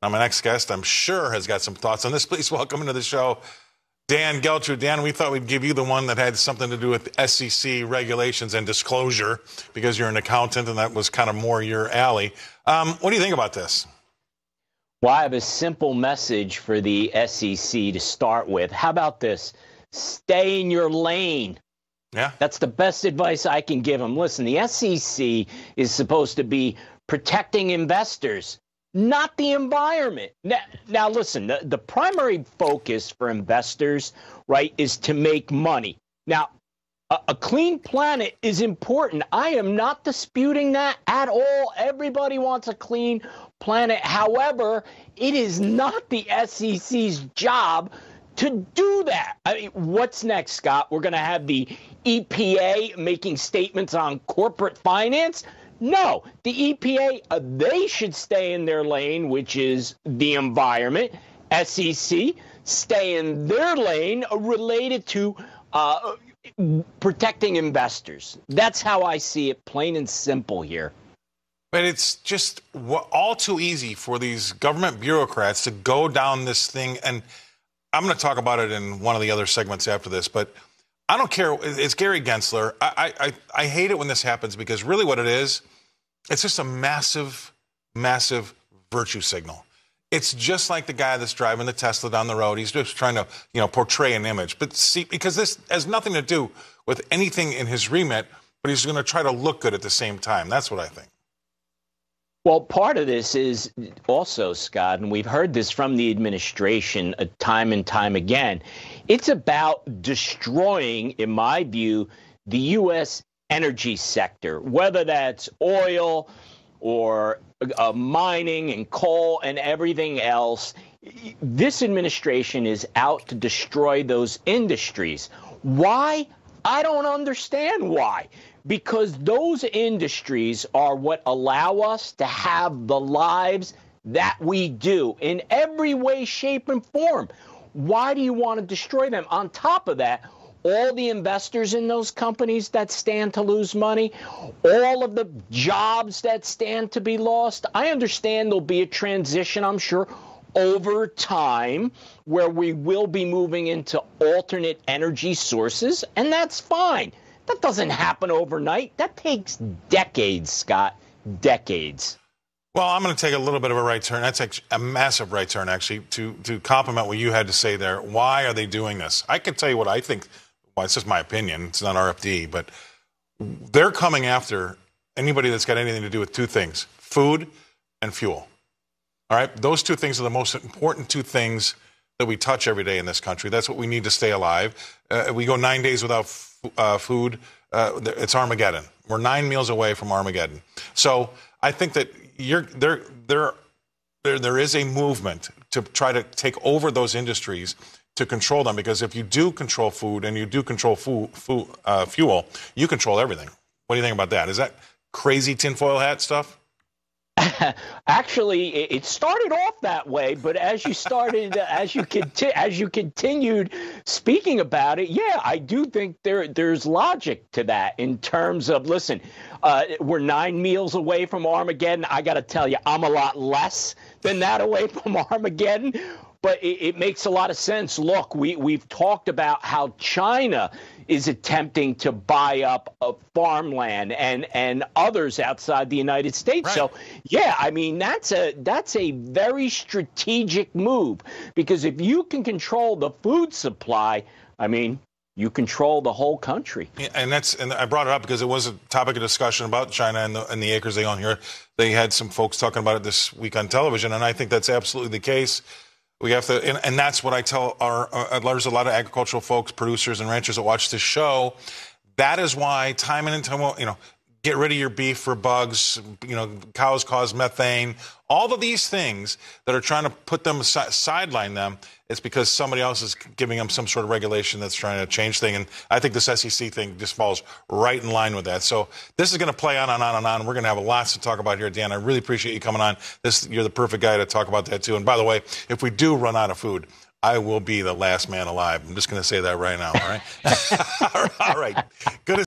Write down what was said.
Now, my next guest, I'm sure, has got some thoughts on this. Please welcome into the show Dan Geltrude. Dan, we thought we'd give you the one that had something to do with SEC regulations and disclosure because you're an accountant and that was kind of more your alley. What do you think about this? Well, I have a simple message for the SEC to start with. How about this? Stay in your lane. Yeah. That's the best advice I can give them. Listen, the SEC is supposed to be protecting investors, not the environment. Now listen, the primary focus for investors, right, is to make money. Now, a clean planet is important. I am not disputing that at all. Everybody wants a clean planet. However, it is not the SEC's job to do that. I mean, what's next, Scott? We're going to have the EPA making statements on corporate finance? No, the EPA, they should stay in their lane, which is the environment. SEC, stay in their lane related to protecting investors. That's how I see it, plain and simple here. But it's just all too easy for these government bureaucrats to go down this thing. And I'm going to talk about it in one of the other segments after this, but I don't care. It's Gary Gensler. I hate it when this happens because really what it is, it's just a massive, massive virtue signal. It's just like the guy that's driving the Tesla down the road. He's just trying to, portray an image. But see, because this has nothing to do with anything in his remit, but he's going to try to look good at the same time. That's what I think. Well, part of this is also, Scott, and we've heard this from the administration time and time again, it's about destroying, in my view, the U.S. energy sector, whether that's oil or mining and coal and everything else. This administration is out to destroy those industries. Why? I don't understand why. Because those industries are what allow us to have the lives that we do in every way, shape, and form. Why do you want to destroy them? On top of that, all the investors in those companies that stand to lose money, all of the jobs that stand to be lost. I understand there'll be a transition, I'm sure, over time where we will be moving into alternate energy sources, and that's fine. That doesn't happen overnight. That takes decades, Scott, decades. Well, I'm going to take a little bit of a right turn. That's actually a massive right turn, actually, to compliment what you had to say there. Why are they doing this? I can tell you what I think. Well, it's just my opinion. It's not RFD, but they're coming after anybody that's got anything to do with two things, food and fuel. All right? Those two things are the most important two things that we touch every day in this country. That's what we need to stay alive. We go 9 days without food. It's Armageddon. We're 9 meals away from Armageddon. So I think that there is a movement to try to take over those industries to control them, because if you do control food and you do control fuel, you control everything. What do you think about that? Is that crazy tinfoil hat stuff? Actually, it started off that way, but as you continued speaking about it, yeah, I do think there's logic to that in terms of, listen, we're 9 meals away from Armageddon. I got to tell you, I'm a lot less than that away from Armageddon. But it makes a lot of sense. Look, we've talked about how China is attempting to buy up farmland and others outside the United States. Right. So, yeah, I mean, that's a very strategic move, because if you can control the food supply, I mean, you control the whole country. Yeah, and I brought it up because it was a topic of discussion about China and the acres they own here. They had some folks talking about it this week on television, and I think that's absolutely the case. We have to, and that's what I tell there's a lot of agricultural folks, producers and ranchers that watch this show. That is why time and time, get rid of your beef for bugs, cows cause methane, all of these things that are trying to put them, sideline them. It's because somebody else is giving them some sort of regulation that's trying to change things. And I think this SEC thing just falls right in line with that. So this is going to play on and on and on. We're going to have lots to talk about here, Dan. I really appreciate you coming on. You're the perfect guy to talk about that, too. And by the way, if we do run out of food, I will be the last man alive. I'm just going to say that right now, all right? All right. Good.